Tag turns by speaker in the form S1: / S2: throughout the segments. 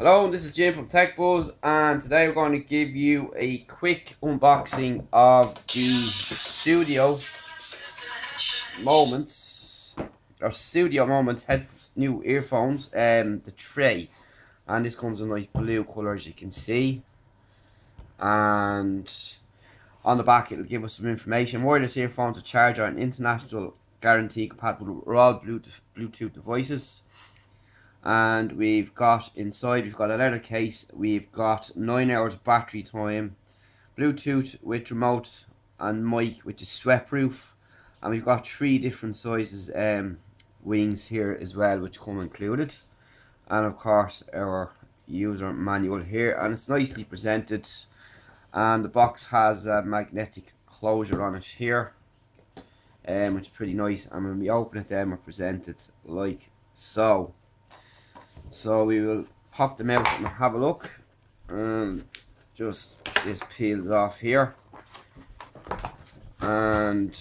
S1: Hello, this is Jim from Tech Buzz, and today we're going to give you a quick unboxing of the Sudio Moments new earphones, the Tre, and this comes in a nice blue colour as you can see, and on the back it'll give us some information. Wireless earphones to charge are an international guarantee compatible with all Bluetooth devices. And we've got inside, we've got a leather case, we've got 9 hours battery time, Bluetooth with remote and mic which is sweat proof, and we've got 3 different sizes wings here as well which come included, and of course our user manual here, and it's nicely presented, and the box has a magnetic closure on it here, which is pretty nice, and when we open it then we're presented like so. So we will pop them out and have a look, and just this peels off here, and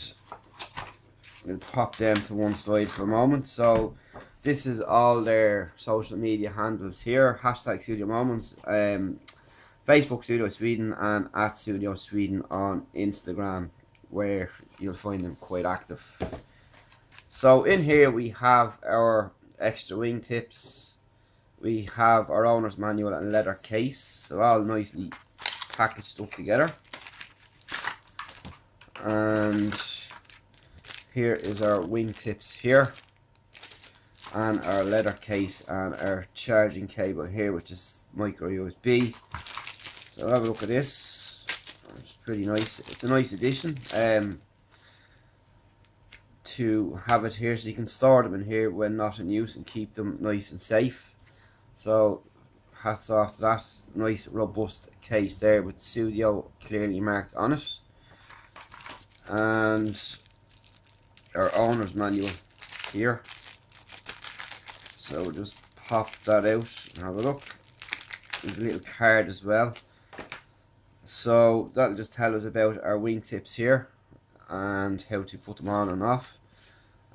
S1: we'll pop them to one side for a moment. So this is all their social media handles here: hashtag Sudio Moments, Facebook Sudio Sweden, and at Sudio Sweden on Instagram, where you'll find them quite active. So in here we have our extra wing tips. We have our owner's manual and leather case, so all nicely packaged up together. And here is our wing tips here, and our leather case, and our charging cable here, which is micro USB. So have a look at this. It's pretty nice. It's a nice addition to have it here, so you can store them in here when not in use and keep them nice and safe. So hats off to that. Nice robust case there with Sudio clearly marked on it, and our owner's manual here. So we'll just pop that out and have a look. There's a little card as well, so that'll just tell us about our wing tips here and how to put them on and off,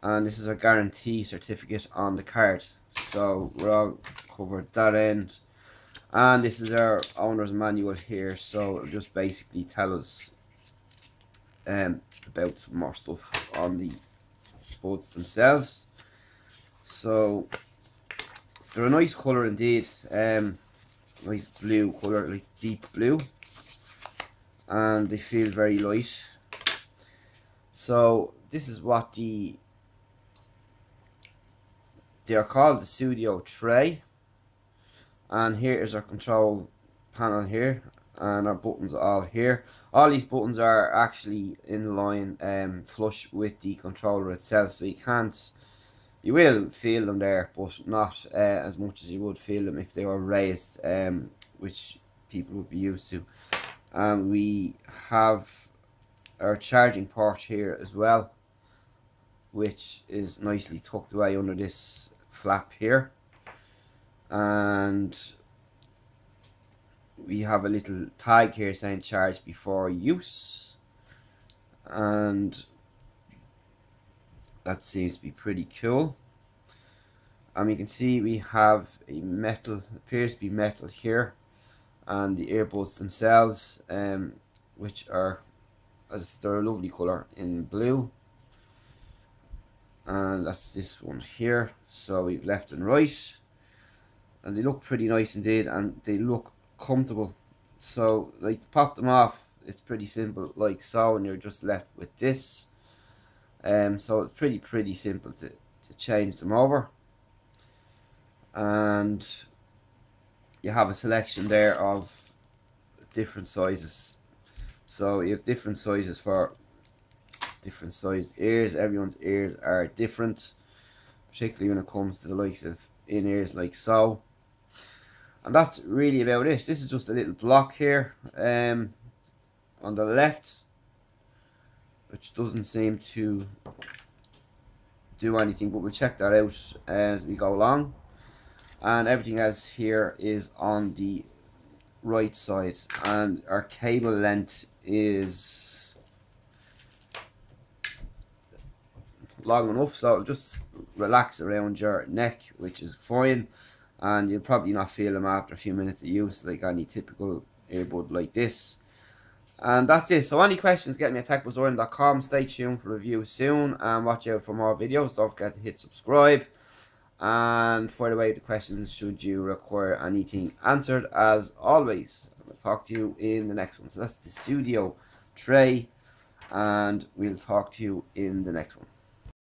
S1: and this is a guarantee certificate on the card. So we're all covered that end, and this is our owner's manual here, so it'll just basically tell us about some more stuff on the buds themselves. So they're a nice colour indeed, nice blue colour, like deep blue, and they feel very light. So this is what they are called, the Sudio Tre, and here is our control panel here, and our buttons are all here. All these buttons are actually in line, flush with the controller itself, so you will feel them there, but not as much as you would feel them if they were raised, which people would be used to. We have our charging port here as well, which is nicely tucked away under this flap here, and we have a little tag here saying charge before use, and that seems to be pretty cool. And you can see we have a metal, appears to be metal here, and the earbuds themselves, which are, they're a lovely colour in blue, and that's this one here. So we've left and right, and they look pretty nice indeed, and they look comfortable. So like, to pop them off, it's pretty simple like so, and you're just left with this. So it's pretty simple to change them over, and you have a selection there of different sizes. So you have different sizes for different sized ears. Everyone's ears are different, particularly when it comes to the likes of in-ears like so. And that's really about it. This is just a little block here on the left, which doesn't seem to do anything, but we'll check that out as we go along. And everything else here is on the right side, and our cable length is long enough, so it'll just relax around your neck, which is fine. and you'll probably not feel them after a few minutes of use like any typical earbud like this. And that's it. So any questions, get me at techbuzzorient.com. Stay tuned for reviews soon, and watch out for more videos. Don't forget to hit subscribe. And for the way the questions, should you require anything answered, as always, I'll talk to you in the next one. So that's the Sudio Tre, and we'll talk to you in the next one.